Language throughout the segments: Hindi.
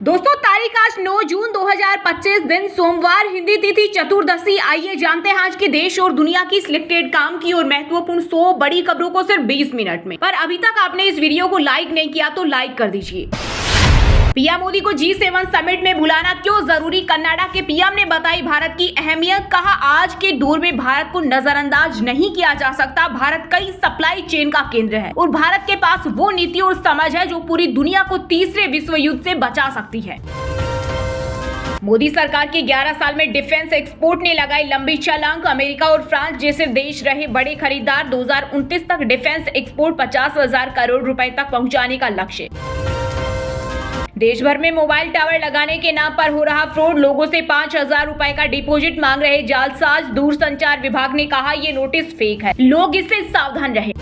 दोस्तों तारीख आज 9 जून 2025 दिन सोमवार, हिंदी तिथि चतुर्दशी। आइए जानते हैं आज के देश और दुनिया की सिलेक्टेड काम की और महत्वपूर्ण 100 बड़ी खबरों को सिर्फ 20 मिनट में। पर अभी तक आपने इस वीडियो को लाइक नहीं किया तो लाइक कर दीजिए। पीएम मोदी को G7 समिट में बुलाना क्यों जरूरी, कनाडा के पीएम ने बताई भारत की अहमियत। कहा आज के दौर में भारत को नजरअंदाज नहीं किया जा सकता। भारत कई सप्लाई चेन का केंद्र है और भारत के पास वो नीति और समझ है जो पूरी दुनिया को तीसरे विश्व युद्ध से बचा सकती है। मोदी सरकार के 11 साल में डिफेंस एक्सपोर्ट ने लगाई लंबी छलांग। अमेरिका और फ्रांस जैसे देश रहे बड़े खरीदार। 2029 तक डिफेंस एक्सपोर्ट 50,000 करोड़ रुपए तक पहुंचाने का लक्ष्य। देश भर में मोबाइल टावर लगाने के नाम पर हो रहा फ्रॉड। लोगों से 5,000 रुपए का डिपॉजिट मांग रहे जालसाज। दूरसंचार विभाग ने कहा ये नोटिस फेक है, लोग इससे सावधान रहें।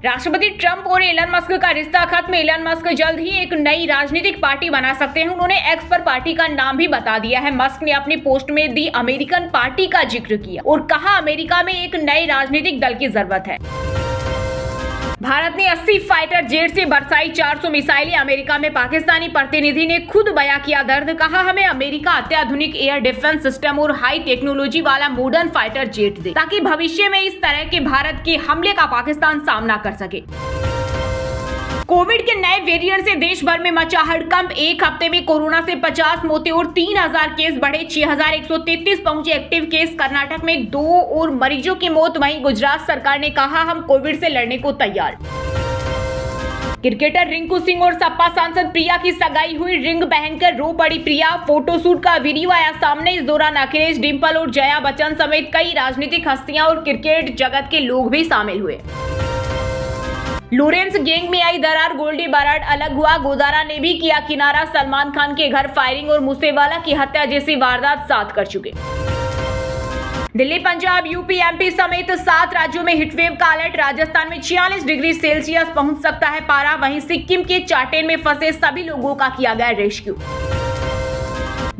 राष्ट्रपति ट्रंप और एलन मस्क का रिश्ता खत्म। एलन मस्क जल्द ही एक नई राजनीतिक पार्टी बना सकते हैं। उन्होंने एक्स पर पार्टी का नाम भी बता दिया है। मस्क ने अपनी पोस्ट में दी अमेरिकन पार्टी का जिक्र किया और कहा अमेरिका में एक नए राजनीतिक दल की जरूरत है। भारत ने 80 फाइटर जेट से बरसाई 400 मिसाइलें। अमेरिका में पाकिस्तानी प्रतिनिधि ने खुद बयां किया दर्द। कहा हमें अमेरिका अत्याधुनिक एयर डिफेंस सिस्टम और हाई टेक्नोलॉजी वाला मॉडर्न फाइटर जेट दे ताकि भविष्य में इस तरह के भारत के हमले का पाकिस्तान सामना कर सके। कोविड के नए वेरिएंट से देश भर में मचा हड़कंप। एक हफ्ते में कोरोना से 50 मौतें और 3,000 केस बढ़े। 6,133 पहुंचे एक्टिव केस। कर्नाटक में 2 और मरीजों की मौत। वहीं गुजरात सरकार ने कहा हम कोविड से लड़ने को तैयार। क्रिकेटर रिंकू सिंह और सपा सांसद प्रिया की सगाई हुई। रिंग पहनकर रो पड़ी प्रिया। फोटोशूट का वीडियो आया सामने। इस दौरान अखिलेश, डिंपल और जया बच्चन समेत कई राजनीतिक हस्तियां और क्रिकेट जगत के लोग भी शामिल हुए। लॉरेंस गैंग में आई दरार। गोल्डी बराड अलग हुआ। गोदारा ने भी किया किनारा। सलमान खान के घर फायरिंग और मूसेवाला की हत्या जैसी वारदात 7 कर चुके। दिल्ली, पंजाब, यूपी, एमपी समेत 7 राज्यों में हीटवेव का अलर्ट। राजस्थान में 46 डिग्री सेल्सियस पहुंच सकता है पारा। वहीं सिक्किम के चाटेन में फंसे सभी लोगों का किया गया रेस्क्यू।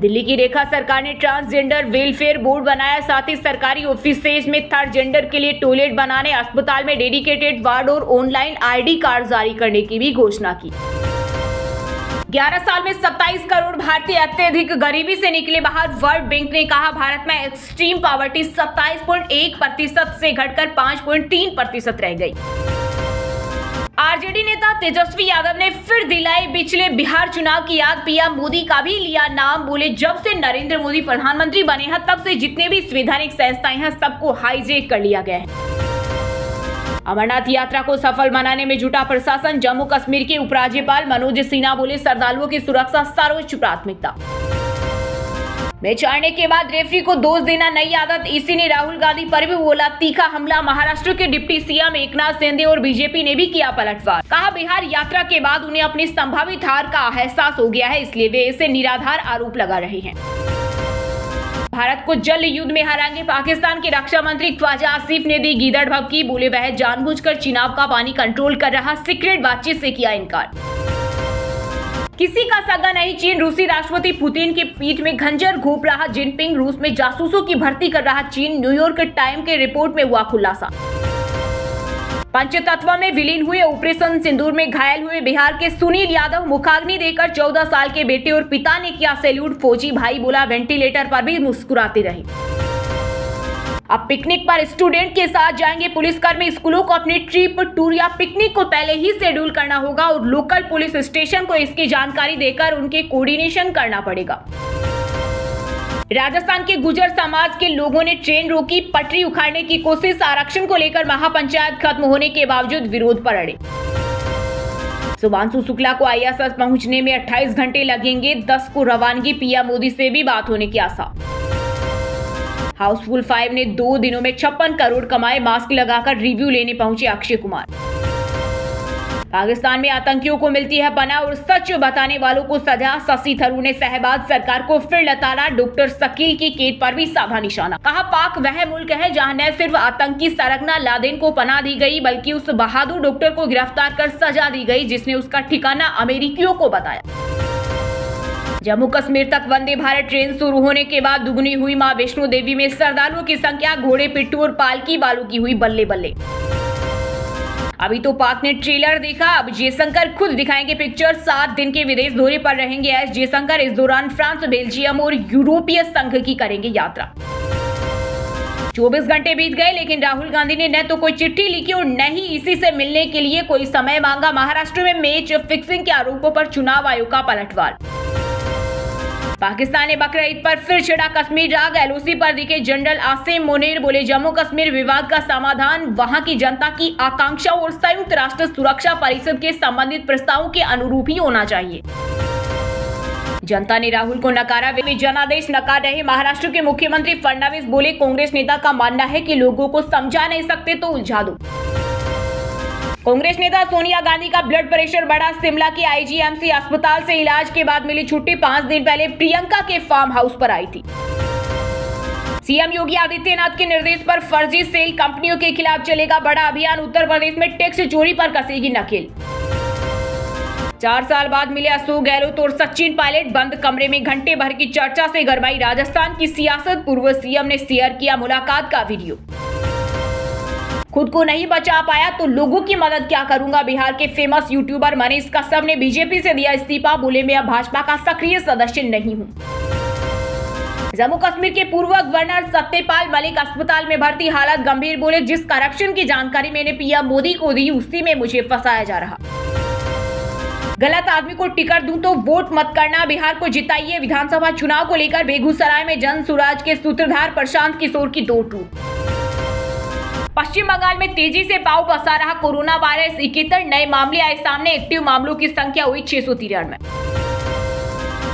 दिल्ली की रेखा सरकार ने ट्रांसजेंडर वेलफेयर बोर्ड बनाया। साथ ही सरकारी ऑफिसेज में थर्ड जेंडर के लिए टॉयलेट बनाने, अस्पताल में डेडिकेटेड वार्ड और ऑनलाइन आईडी कार्ड जारी करने की भी घोषणा की। 11 साल में 27 करोड़ भारतीय अत्यधिक गरीबी से निकले बाहर। वर्ल्ड बैंक ने कहा भारत में एक्सट्रीम पॉवर्टी 27.1% से घटकर 5.3% रह गई। आरजेडी नेता तेजस्वी यादव ने फिर दिलाई पिछले बिहार चुनाव की याद। पीएम मोदी का भी लिया नाम। बोले जब से नरेंद्र मोदी प्रधानमंत्री बने हैं तब से जितने भी संवैधानिक संस्थाएं हैं सबको हाईजैक कर लिया गया है। अमरनाथ यात्रा को सफल बनाने में जुटा प्रशासन। जम्मू कश्मीर के उपराज्यपाल मनोज सिन्हा बोले श्रद्धालुओं की सुरक्षा सर्वोच्च प्राथमिकता। मैच हारने के बाद रेफरी को दोष देना नई आदत। ईसी ने राहुल गांधी पर भी बोला तीखा हमला। महाराष्ट्र के डिप्टी सीएम एकनाथ शिंदे और बीजेपी ने भी किया पलटवार। कहा बिहार यात्रा के बाद उन्हें अपनी संभावित हार का एहसास हो गया है, इसलिए वे इसे निराधार आरोप लगा रहे हैं। भारत को जल युद्ध में हराएंगे पाकिस्तान के रक्षा मंत्री ख्वाजा आसिफ ने दी गीदड़ भभकी। बोले वह जानबूझकर चिनाब का पानी कंट्रोल कर रहा, सीक्रेट बातचीत से किया इनकार। किसी का सगा नहीं चीन। रूसी राष्ट्रपति पुतिन के पीठ में खंजर घोंप रहा जिनपिंग। रूस में जासूसों की भर्ती कर रहा चीन। न्यूयॉर्क टाइम के रिपोर्ट में हुआ खुलासा। पंचतत्व में विलीन हुए। ऑपरेशन सिंदूर में घायल हुए बिहार के सुनील यादव। मुखाग्नि देकर 14 साल के बेटे और पिता ने किया सैल्यूट। फौजी भाई बोला वेंटिलेटर पर भी मुस्कुराते रहे। अब पिकनिक पर स्टूडेंट के साथ जाएंगे पुलिसकर्मी। स्कूलों को अपनी ट्रिप, टूर या पिकनिक को पहले ही शेड्यूल करना होगा और लोकल पुलिस स्टेशन को इसकी जानकारी देकर उनके कोऑर्डिनेशन करना पड़ेगा। राजस्थान के गुर्जर समाज के लोगों ने ट्रेन रोकी, पटरी उखाड़ने की कोशिश। आरक्षण को लेकर महापंचायत खत्म होने के बावजूद विरोध पर अड़े। शुभांशु शुक्ला को ISS पहुंचने में 28 घंटे लगेंगे। 10 को रवानगी। पीएम मोदी से भी बात होने की आशा। हाउसफुल 5 ने 2 दिनों में 56 करोड़ कमाए। मास्क लगाकर रिव्यू लेने पहुंचे अक्षय कुमार। पाकिस्तान में आतंकियों को मिलती है पनाह और सच बताने वालों को सजा। शशि थरूर ने शहबाज सरकार को फिर लताड़ा। डॉक्टर शकील की कैद पर भी साधा निशाना। कहा पाक वह मुल्क है जहां न सिर्फ आतंकी सरगना लादेन को पनाह दी गई बल्कि उस बहादुर डॉक्टर को गिरफ्तार कर सजा दी गई जिसने उसका ठिकाना अमेरिकियों को बताया। जम्मू कश्मीर तक वंदे भारत ट्रेन शुरू होने के बाद दुगनी हुई मां वैष्णो देवी में श्रद्धालुओं की संख्या। घोड़े, पिट्ठू और पालकी वालों की हुई बल्ले बल्ले। अभी तो पाक ने ट्रेलर देखा, अब जयशंकर खुद दिखाएंगे पिक्चर। 7 दिन के विदेश दौरे पर रहेंगे एस जयशंकर। इस दौरान फ्रांस, बेल्जियम और यूरोपीय संघ की करेंगे यात्रा। 24 घंटे बीत गए, लेकिन राहुल गांधी ने न तो कोई चिट्ठी लिखी और न ही इसी से मिलने के लिए कोई समय मांगा। महाराष्ट्र में मैच फिक्सिंग के आरोपों पर चुनाव आयोग का पलटवार। पाकिस्तान ने बकरा ईद पर फिर छिड़ा कश्मीर राग। एलओसी पर दिखे जनरल आसिम मुनीर, बोले जम्मू कश्मीर विवाद का समाधान वहां की जनता की आकांक्षा और संयुक्त राष्ट्र सुरक्षा परिषद के संबंधित प्रस्तावों के अनुरूप ही होना चाहिए। जनता ने राहुल को नकारा, वे जनादेश नकार रहे। महाराष्ट्र के मुख्यमंत्री फडणवीस बोले कांग्रेस नेता का मानना है कि लोगों को समझा नहीं सकते तो उलझा दो। कांग्रेस नेता सोनिया गांधी का ब्लड प्रेशर बढ़ा। शिमला के आईजीएमसी अस्पताल से इलाज के बाद मिली छुट्टी। 5 दिन पहले प्रियंका के फार्म हाउस पर आई थी। सीएम योगी आदित्यनाथ के निर्देश पर फर्जी सेल कंपनियों के खिलाफ चलेगा बड़ा अभियान। उत्तर प्रदेश में टैक्स चोरी पर कसेगी नकेल। 4 साल बाद मिले अशोक गहलोत और सचिन पायलट। बंद कमरे में घंटे भर की चर्चा से गरमाई राजस्थान की सियासत। पूर्व सीएम ने शेयर किया मुलाकात का वीडियो। खुद को नहीं बचा पाया तो लोगों की मदद क्या करूंगा। बिहार के फेमस यूट्यूबर मनीष कश्यप ने बीजेपी से दिया इस्तीफा। बोले मैं अब भाजपा का सक्रिय सदस्य नहीं हूं। जम्मू कश्मीर के पूर्व गवर्नर सत्यपाल मलिक अस्पताल में भर्ती, हालत गंभीर। बोले जिस करप्शन की जानकारी मैंने पीएम मोदी को दी उसी में मुझे फंसाया जा रहा। गलत आदमी को टिकट दूं तो वोट मत करना, बिहार को जिताइए। विधानसभा चुनाव को लेकर बेगूसराय में जन सुराज के सूत्रधार प्रशांत किशोर की दो टूक। पश्चिम बंगाल में तेजी से पांव पसार रहा कोरोना वायरस। 71 नए मामले आए सामने। एक्टिव मामलों की संख्या हुई 693।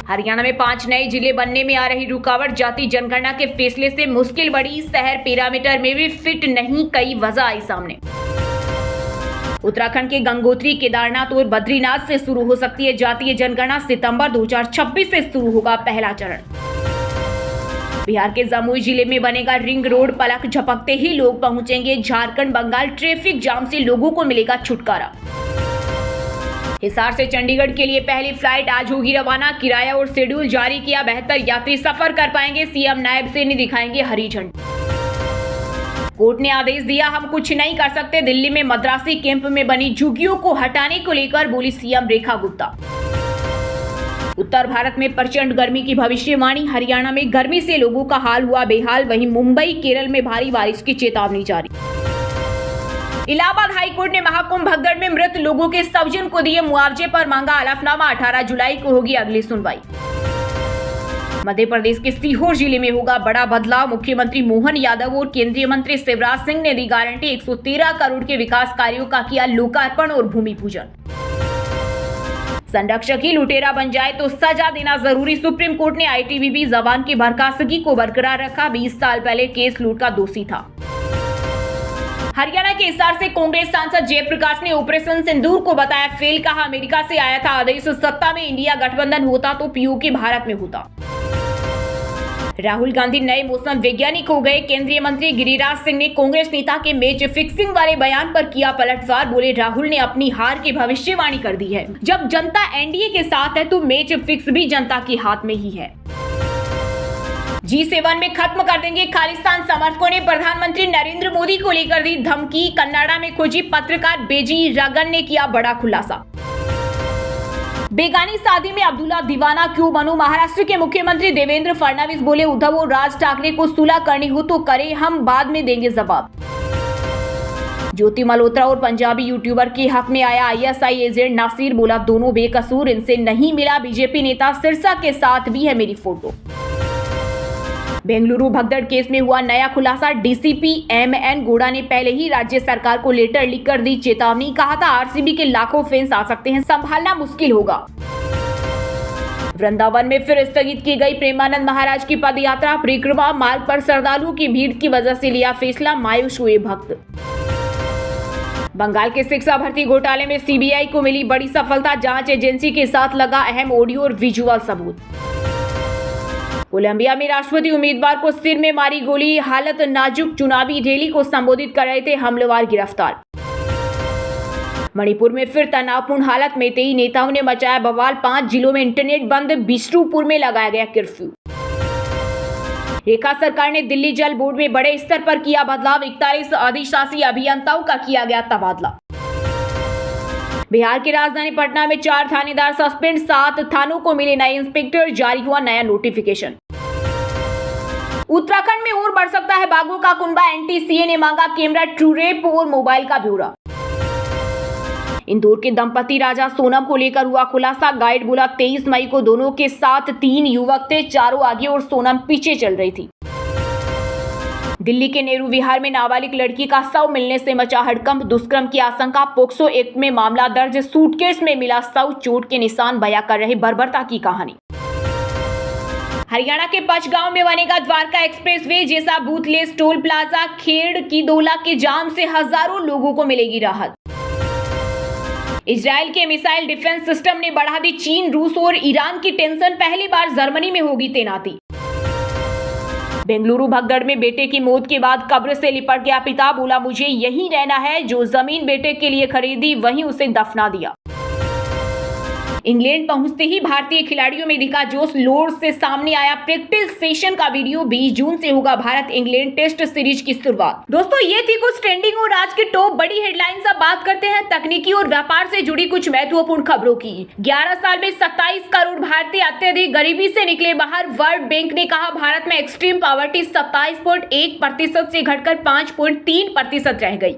हरियाणा में 5 नए जिले बनने में आ रही रुकावट। जाति जनगणना के फैसले से मुश्किल बढ़ी। शहर पैरामीटर में भी फिट नहीं, कई वजह आई सामने। उत्तराखंड के गंगोत्री, केदारनाथ और बद्रीनाथ से शुरू हो सकती है जातीय जनगणना। सितंबर 2026 से शुरू होगा पहला चरण। बिहार के जमुई जिले में बनेगा रिंग रोड। पलक झपकते ही लोग पहुंचेंगे झारखंड। बंगाल ट्रैफिक जाम से लोगों को मिलेगा छुटकारा। हिसार से चंडीगढ़ के लिए पहली फ्लाइट आज होगी रवाना। किराया और शेड्यूल जारी किया। 72 यात्री सफर कर पाएंगे। सीएम नायब सेनी दिखाएंगे हरी झंडी। कोर्ट ने आदेश दिया, हम कुछ नहीं कर सकते। दिल्ली में मद्रासी कैंप में बनी झुग्गियों को हटाने को लेकर बोली सीएम रेखा गुप्ता। उत्तर भारत में प्रचंड गर्मी की भविष्यवाणी। हरियाणा में गर्मी से लोगों का हाल हुआ बेहाल। वहीं मुंबई, केरल में भारी बारिश की चेतावनी जारी। इलाहाबाद हाईकोर्ट ने महाकुंभ भगदड़ में मृत लोगों के स्वजन को दिए मुआवजे पर मांगा हलफनामा। 18 जुलाई को होगी अगली सुनवाई। मध्य प्रदेश के सीहोर जिले में होगा बड़ा बदलाव। मुख्यमंत्री मोहन यादव और केंद्रीय मंत्री शिवराज सिंह ने दी गारंटी। 113 करोड़ के विकास कार्यों का किया लोकार्पण और भूमि पूजन। संरक्षक ही लुटेरा बन जाए तो सजा देना जरूरी। सुप्रीम कोर्ट ने आईटीबीपी जवान की बर्खास्तगी को बरकरार रखा। 20 साल पहले केस लूट का दोषी था। हरियाणा के हिसार से कांग्रेस सांसद जयप्रकाश ने ऑपरेशन सिंदूर को बताया फेल। कहा अमेरिका से आया था आदेश, सत्ता में इंडिया गठबंधन होता तो पीओके भारत में होता। राहुल गांधी नए मौसम वैज्ञानिक हो गए। केंद्रीय मंत्री गिरिराज सिंह ने कांग्रेस नेता के मैच फिक्सिंग वाले बयान पर किया पलटवार। बोले राहुल ने अपनी हार की भविष्यवाणी कर दी है। जब जनता एनडीए के साथ है तो मैच फिक्स भी जनता के हाथ में ही है। G7 में खत्म कर देंगे खालिस्तान। समर्थकों ने प्रधानमंत्री नरेंद्र मोदी को लेकर दी धमकी। कन्नाडा में खोजी पत्रकार बेजी रगन ने किया बड़ा खुलासा। बेगानी शादी में अब्दुल्ला दीवाना क्यों बनूं। महाराष्ट्र के मुख्यमंत्री देवेंद्र फडणवीस बोले उद्धव और राज ठाकरे को सुलह करनी हो तो करे, हम बाद में देंगे जवाब। ज्योति मल्होत्रा और पंजाबी यूट्यूबर के हक में आया आईएसआई एजेंट नासिर। बोला दोनों बेकसूर, इनसे नहीं मिला। बीजेपी नेता सिरसा के साथ भी है मेरी फोटो। बेंगलुरु भगदड़ केस में हुआ नया खुलासा। डीसीपी एमएन गौड़ा ने पहले ही राज्य सरकार को लेटर लिखकर दी चेतावनी। कहा था आरसीबी के लाखों फैंस आ सकते हैं, संभालना मुश्किल होगा। वृंदावन में फिर स्थगित की गई प्रेमानंद महाराज की पदयात्रा। परिक्रमा मार्ग पर श्रद्धालुओं की भीड़ की वजह से लिया फैसला, मायूस हुए भक्त। बंगाल के शिक्षा भर्ती घोटाले में सीबीआई को मिली बड़ी सफलता। जांच एजेंसी के साथ लगा अहम ऑडियो और विजुअल सबूत। कोलंबिया में राष्ट्रपति उम्मीदवार को सिर में मारी गोली, हालत नाजुक। चुनावी रैली को संबोधित कर रहे थे हमलावर गिरफ्तार। मणिपुर में फिर तनावपूर्ण हालत। मेतेई नेताओं ने मचाया बवाल। 5 जिलों में इंटरनेट बंद। बिष्णुपुर में लगाया गया कर्फ्यू। रेखा सरकार ने दिल्ली जल बोर्ड में बड़े स्तर पर किया बदलाव। 41 अधिशासी अभियंताओं का किया गया तबादला। बिहार की राजधानी पटना में 4 थानेदार सस्पेंड, 7 थानों को मिले नए इंस्पेक्टर, जारी हुआ नया नोटिफिकेशन। उत्तराखंड में और बढ़ सकता है बाघों का कुनबा, एनटीसीए ने मांगा कैमरा, ट्रू रेप और मोबाइल का ब्यौरा। इंदौर के दंपति राजा सोनम को लेकर हुआ खुलासा, गाइड बोला 23 मई को दोनों के साथ 3 युवक थे, चारों आगे और सोनम पीछे चल रही थी। दिल्ली के नेहरू विहार में नाबालिग लड़की का शव मिलने से मचा हड़कंप, दुष्कर्म की आशंका, पोक्सो एक्ट में मामला दर्ज, सूटकेस में मिला शव, चोट के निशान बयां कर रहे बर्बरता की कहानी। हरियाणा के पचगांव में बनेगा द्वारका एक्सप्रेसवे जैसा बूथलेस टोल प्लाजा, खेड़ की दोला के जाम से हजारों लोगों को मिलेगी राहत। इजराइल के मिसाइल डिफेंस सिस्टम ने बढ़ा दी चीन, रूस और ईरान की टेंशन, पहली बार जर्मनी में होगी तैनाती। बेंगलुरु भगदड़ में बेटे की मौत के बाद कब्र से लिपट गया पिता, बोला मुझे यहीं रहना है, जो जमीन बेटे के लिए खरीदी वहीं उसे दफना दिया। इंग्लैंड पहुंचते ही भारतीय खिलाड़ियों में दिखा जोश, लॉर्ड्स से सामने आया प्रैक्टिस सेशन का वीडियो। 20 जून से होगा भारत इंग्लैंड टेस्ट सीरीज की शुरुआत। दोस्तों ये थी कुछ ट्रेंडिंग और आज की टॉप बड़ी हेडलाइंस। अब बात करते हैं तकनीकी और व्यापार से जुड़ी कुछ महत्वपूर्ण खबरों की। 11 साल में 27 करोड़ भारतीय अत्यधिक गरीबी से निकले बाहर। वर्ल्ड बैंक ने कहा भारत में एक्सट्रीम पॉवर्टी 27.1% से घटकर 5.3% रह गई।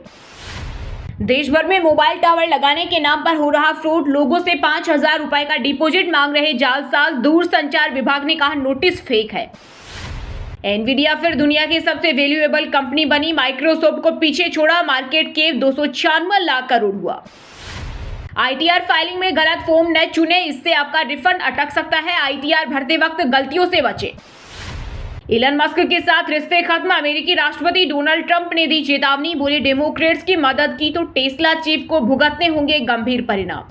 देश भर में मोबाइल टावर लगाने के नाम पर हो रहा फ्रॉड, लोगों से 5,000 रुपए का डिपॉजिट मांग रहे जालसाज। दूरसंचार विभाग ने कहा नोटिस फेक है। एनवीडिया फिर दुनिया की सबसे वैल्यूएबल कंपनी बनी, माइक्रोसॉफ्ट को पीछे छोड़ा, मार्केट कैप 296 लाख करोड़ हुआ। आईटीआर फाइलिंग में गलत फॉर्म न चुने, इससे आपका रिफंड अटक सकता है। आईटीआर भरते वक्त गलतियों से बचे। इलन मस्क के साथ रिश्ते खत्म, अमेरिकी राष्ट्रपति डोनाल्ड ट्रंप ने दी चेतावनी, बोले डेमोक्रेट्स की मदद की तो टेस्ला चीफ को भुगतने होंगे गंभीर परिणाम।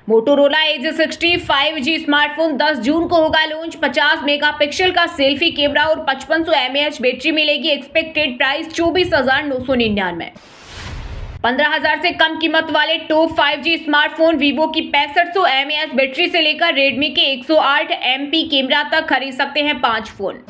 मोटोरोला एज 60 5G स्मार्टफोन 10 जून को होगा लॉन्च। 50 मेगापिक्सल का सेल्फी कैमरा और 5500 mAh बैटरी मिलेगी। Expected price 24,999। 15,000 से कम कीमत वाले टॉप 5G स्मार्टफोन वीवो की 6500 mAh बैटरी से लेकर रेडमी के 108 MP कैमरा तक खरीद सकते हैं 5 phone.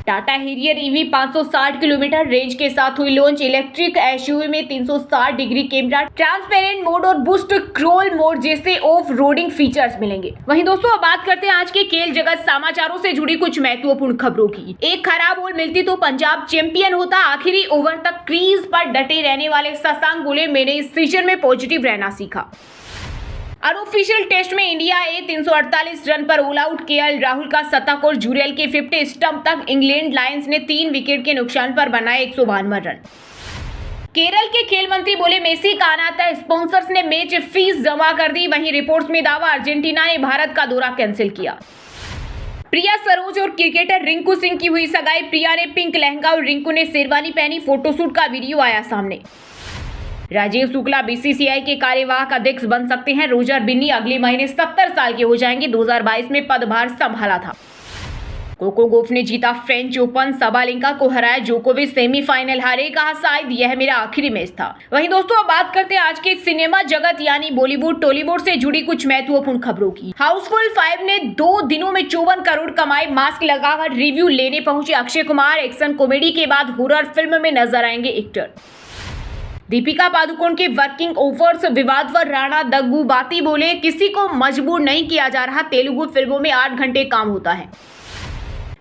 Tata Harrier EV 560 kilometre range के साथ हुई लॉन्च। इलेक्ट्रिक एसयूवी में 360 डिग्री कैमरा, ट्रांसपेरेंट मोड और बूस्ट क्रोल मोड जैसे ऑफ रोडिंग फीचर्स मिलेंगे। वहीं दोस्तों अब बात करते हैं आज के खेल जगत समाचारों से जुड़ी कुछ महत्वपूर्ण खबरों की। एक खराब बॉल मिलती तो पंजाब चैंपियन होता, आखिरी ओवर तक क्रीज पर डटे रहने वाले शशांक बोले मैंने इस सीजन में पॉजिटिव रहना सीखा। अनऑफिशियल टेस्ट में इंडिया 348 रन पर ऑल आउट। केएल राहुल का शतक और जुरेल के 50 स्टंप तक। इंग्लैंड लायंस ने 3 विकेट के नुकसान पर बनाए 152 रन। केरल के खेल मंत्री बोले मेसी का आना तय, स्पॉन्सर्स ने मैच फीस जमा कर दी। वहीं रिपोर्ट्स में दावा अर्जेंटीना ने भारत का दौरा कैंसिल किया। प्रिया सरोज और क्रिकेटर रिंकू सिंह की हुई सगाई। प्रिया ने पिंक लहंगा और रिंकू ने शेरवानी पहनी, फोटोशूट का वीडियो आया सामने। राजीव शुक्ला बीसीसीआई के कार्यवाहक अध्यक्ष बन सकते हैं। रोजर बिन्नी अगले महीने 70 साल के हो जाएंगे। 2022 में पदभार संभाला था। कोको गोफ ने जीता फ्रेंच ओपन, सबालेंका को हराया। जोकोविच सेमीफाइनल हारे, कहा शायद यह मेरा आखिरी मैच था। वहीं दोस्तों अब बात करते हैं आज के सिनेमा जगत यानी बॉलीवुड टॉलीवुड से जुड़ी कुछ महत्वपूर्ण खबरों की। हाउसफुल 5 ने 2 दिनों में 54 करोड़ कमाए। मास्क लगाकर रिव्यू लेने पहुंचे अक्षय कुमार। एक्शन कॉमेडी के बाद हॉरर फिल्म में नजर आएंगे एक्टर। दीपिका पादुकोण के वर्किंग ऑफर्स विवाद पर राणा दग्गुबाती बोले किसी को मजबूर नहीं किया जा रहा, तेलुगु फिल्मों में 8 घंटे काम होता है।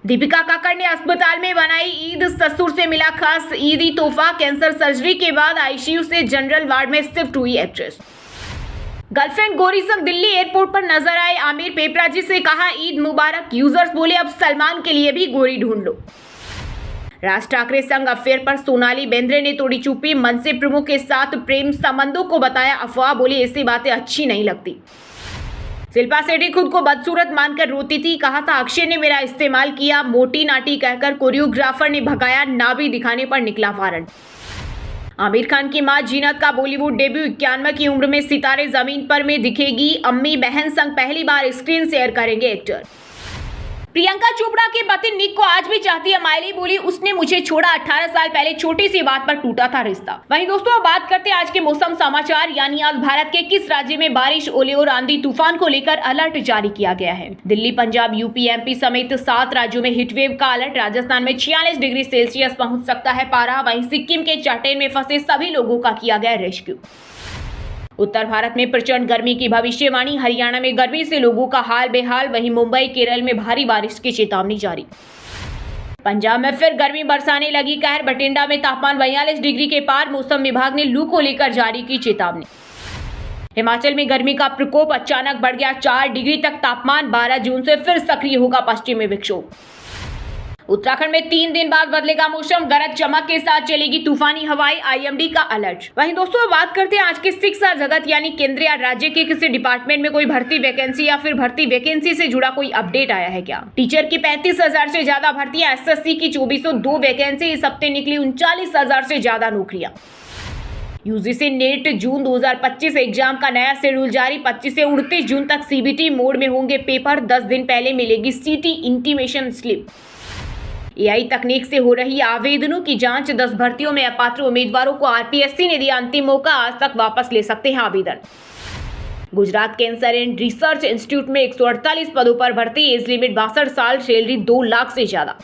दीपिका कक्कड़ ने अस्पताल में बनाई ईद, ससुर से मिला खास ईदी तोहफा। कैंसर सर्जरी के बाद आईसीयू से जनरल वार्ड में शिफ्ट हुई एक्ट्रेस। गर्लफ्रेंड गौरी संग दिल्ली एयरपोर्ट पर नजर आए आमिर, पेपराजी से कहा ईद मुबारक। यूजर्स बोले अब सलमान के लिए भी गौरी ढूंढ लो। राज ठाकरे संग अफेयर पर सोनाली बेंद्रे ने तोड़ी चुप्पी। मनसे प्रमुख के साथ प्रेम संबंधों को बताया अफवाह, बोले ऐसी बातें अच्छी नहीं लगती। शिल्पा शेट्टी खुद को बदसूरत मानकर रोती थी, कहा था अक्षय ने मेरा इस्तेमाल किया। मोटी नाटी कहकर कोरियोग्राफर ने भगाया, नाभि दिखाने पर निकला वारंट। आमिर खान की मां जीनत का बॉलीवुड डेब्यू। 91 की उम्र में सितारे जमीन पर में दिखेगी। अम्मी बहन संग पहली बार स्क्रीन शेयर करेंगे एक्टर। प्रियंका चोपड़ा के पति निक को आज भी चाहती है माइली, बोली उसने मुझे छोड़ा 18 साल पहले छोटी सी बात पर टूटा था रिश्ता। वहीं दोस्तों अब बात करते हैं आज के मौसम समाचार यानी आज भारत के किस राज्य में बारिश, ओले और आंधी तूफान को लेकर अलर्ट जारी किया गया है। दिल्ली, पंजाब, यूपी, एमपी समेत 7 राज्यों में हीटवेव का अलर्ट। राजस्थान में 46 डिग्री सेल्सियस पहुंच सकता है पारा। वहीं सिक्किम के चाटेन में फंसे सभी लोगों का किया गया रेस्क्यू। उत्तर भारत में प्रचंड गर्मी की भविष्यवाणी, हरियाणा में गर्मी से लोगों का हाल बेहाल, वहीं मुंबई केरल में भारी बारिश की चेतावनी जारी। पंजाब में फिर गर्मी बरसाने लगी कहर, बठिंडा में तापमान 42 डिग्री के पार, मौसम विभाग ने लू को लेकर जारी की चेतावनी। हिमाचल में गर्मी का प्रकोप अचानक बढ़ गया 4 डिग्री तक तापमान, 12 जून से फिर सक्रिय होगा पश्चिमी विक्षोभ। उत्तराखंड में 3 दिन बाद बदलेगा मौसम, गरज चमक के साथ चलेगी तूफानी हवाएं, आईएमडी का अलर्ट। वहीं दोस्तों बात करते हैं आज के शिक्षा जगत यानी केंद्र या राज्य के किसी डिपार्टमेंट में कोई भर्ती वैकेंसी या फिर भर्ती वैकेंसी से जुड़ा कोई अपडेट आया है क्या। टीचर की 35,000 से ज्यादा भर्तियां, एसएससी की 2402 वैकेंसी, इस हफ्ते निकली 39,000 से ज्यादा नौकरियां। यूजीसी नेट जून 2025 एग्जाम का नया शेड्यूल जारी, 25 से 29 जून तक सीबीटी मोड में होंगे पेपर, 10 दिन पहले मिलेगी सीटी इंटीमेशन स्लिप। एआई तकनीक से हो रही आवेदनों की जांच, 10 भर्तियों में अपात्र उम्मीदवारों को आरपीएससी ने दिया अंतिम मौका, आज तक वापस ले सकते हैं आवेदन। Gujarat cancer and research institute में 148 पदों पर भर्ती, एज लिमिट 62 साल, सैलरी 2 लाख से ज्यादा।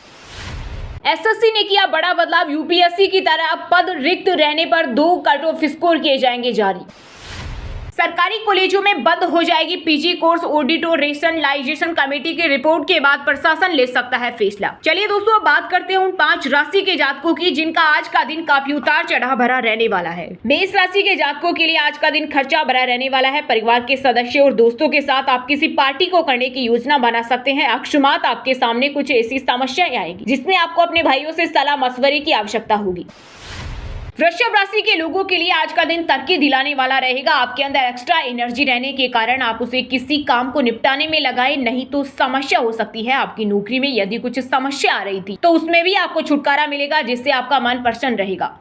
एसएससी ने किया बड़ा बदलाव, यूपीएससी की तरह अब पद रिक्त रहने पर 2 कट ऑफ स्कोर किए जाएंगे जारी। सरकारी कॉलेजों में बंद हो जाएगी पीजी कोर्स, ऑडिट और रेशनलाइजेशन कमेटी की रिपोर्ट के बाद प्रशासन ले सकता है फैसला। चलिए दोस्तों बात करते हैं उन 5 राशि के जातकों की जिनका आज का दिन काफी उतार चढ़ाव भरा रहने वाला है। मेष राशि के जातकों के लिए आज का दिन खर्चा भरा रहने वाला है। परिवार के सदस्यों और दोस्तों के साथ आप किसी पार्टी को करने की योजना बना सकते हैं। अक्षमात आपके सामने कुछ ऐसी समस्याएं आएगी जिसमें आपको अपने भाइयों से सलाह मशवरे की आवश्यकता होगी। वृषभ राशि के लोगों के लिए आज का दिन तरक्की दिलाने वाला रहेगा। आपके अंदर एक्स्ट्रा एनर्जी रहने के कारण आप उसे किसी काम को निपटाने में लगाए, नहीं तो समस्या हो सकती है। आपकी नौकरी में यदि कुछ समस्या आ रही थी तो उसमें भी आपको छुटकारा मिलेगा, जिससे आपका मन प्रसन्न रहेगा।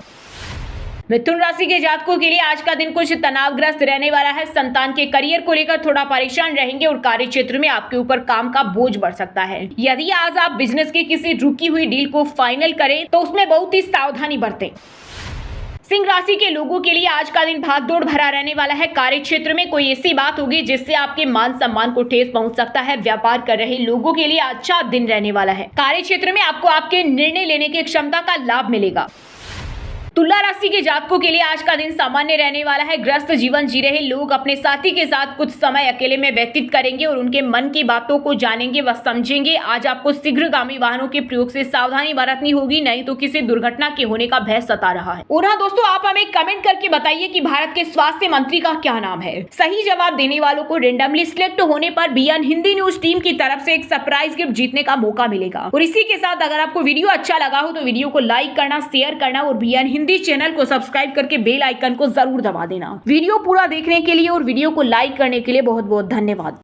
मिथुन राशि के जातकों के लिए आज का दिन कुछ तनावग्रस्त रहने वाला है। संतान के करियर को लेकर थोड़ा परेशान रहेंगे और कार्य क्षेत्र में आपके ऊपर काम का बोझ बढ़ सकता है। यदि आज आप बिजनेस की किसी रुकी हुई डील को फाइनल करें तो उसमें बहुत ही सावधानी बरतें। सिंह राशि के लोगों के लिए आज का दिन भागदौड़ भरा रहने वाला है। कार्य क्षेत्र में कोई ऐसी बात होगी जिससे आपके मान सम्मान को ठेस पहुंच सकता है। व्यापार कर रहे लोगों के लिए अच्छा दिन रहने वाला है। कार्य क्षेत्र में आपको आपके निर्णय लेने की क्षमता का लाभ मिलेगा। तुला राशि के जातकों के लिए आज का दिन सामान्य रहने वाला है। ग्रस्त जीवन जी रहे लोग अपने साथी के साथ कुछ समय अकेले में व्यतीत करेंगे और उनके मन की बातों को जानेंगे व समझेंगे। आज आपको शीघ्रगामी वाहनों के प्रयोग से सावधानी बरतनी होगी, नहीं तो किसी दुर्घटना के होने का भय सता रहा है। और हाँ दोस्तों, आप हमें कमेंट करके बताइए कि भारत के स्वास्थ्य मंत्री का क्या नाम है। सही जवाब देने वालों को रेंडमली सिलेक्ट होने पर बीएन हिंदी न्यूज टीम की तरफ से एक सरप्राइज गिफ्ट जीतने का मौका मिलेगा। और इसी के साथ अगर आपको वीडियो अच्छा लगा हो तो वीडियो को लाइक करना, शेयर करना और बीएन हिंदी चैनल को सब्सक्राइब करके बेल आइकन को जरूर दबा देना। वीडियो पूरा देखने के लिए और वीडियो को लाइक करने के लिए बहुत बहुत धन्यवाद।